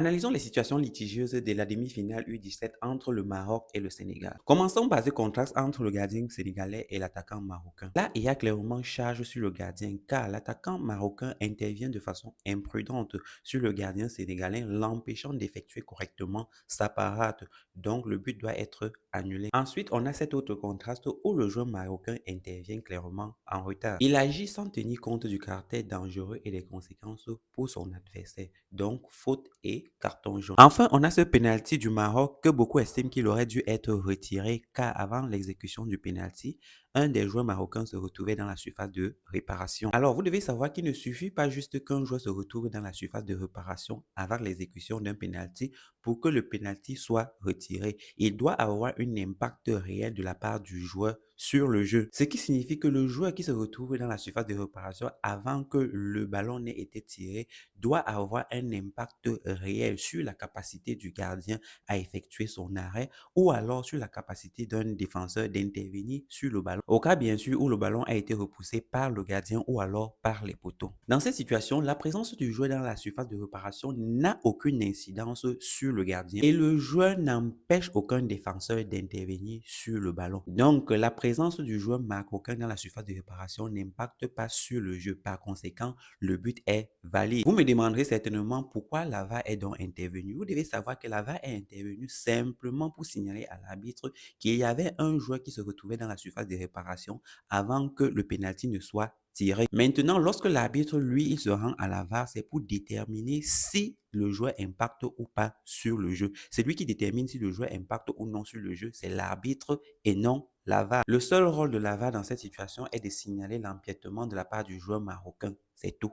Analysons les situations litigieuses de la demi-finale U17 entre le Maroc et le Sénégal. Commençons par ce contraste entre le gardien sénégalais et l'attaquant marocain. Là, il y a clairement charge sur le gardien car l'attaquant marocain intervient de façon imprudente sur le gardien sénégalais, l'empêchant d'effectuer correctement sa parade. Donc, le but doit être annulé. Ensuite, on a cet autre contraste où le joueur marocain intervient clairement en retard. Il agit sans tenir compte du caractère dangereux et des conséquences pour son adversaire. Donc, faute et carton jaune. Enfin, on a ce penalty du Maroc que beaucoup estiment qu'il aurait dû être retiré car avant l'exécution du penalty, un des joueurs marocains se retrouvait dans la surface de réparation. Alors, vous devez savoir qu'il ne suffit pas juste qu'un joueur se retrouve dans la surface de réparation avant l'exécution d'un penalty pour que le penalty soit retiré. Il doit avoir un impact réel de la part du joueur sur le jeu. Ce qui signifie que le joueur qui se retrouve dans la surface de réparation avant que le ballon n'ait été tiré doit avoir un impact réel sur la capacité du gardien à effectuer son arrêt ou alors sur la capacité d'un défenseur d'intervenir sur le ballon. Au cas bien sûr où le ballon a été repoussé par le gardien ou alors par les poteaux. Dans cette situation, la présence du joueur dans la surface de réparation n'a aucune incidence sur le gardien et le joueur n'empêche aucun défenseur d'intervenir sur le ballon. Donc, la présence du joueur marocain dans la surface de réparation n'impacte pas sur le jeu. Par conséquent, le but est valide. Vous me demanderez certainement pourquoi la VAR est donc intervenue. Vous devez savoir que la VAR est intervenue simplement pour signaler à l'arbitre qu'il y avait un joueur qui se retrouvait dans la surface de réparation avant que le penalty ne soit tiré. Maintenant, lorsque l'arbitre, lui, il se rend à la VAR, c'est pour déterminer si le joueur impacte ou pas sur le jeu. C'est lui qui détermine si le joueur impacte ou non sur le jeu. C'est l'arbitre et non la VAR. Le seul rôle de la VAR dans cette situation est de signaler l'empiètement de la part du joueur marocain. C'est tout.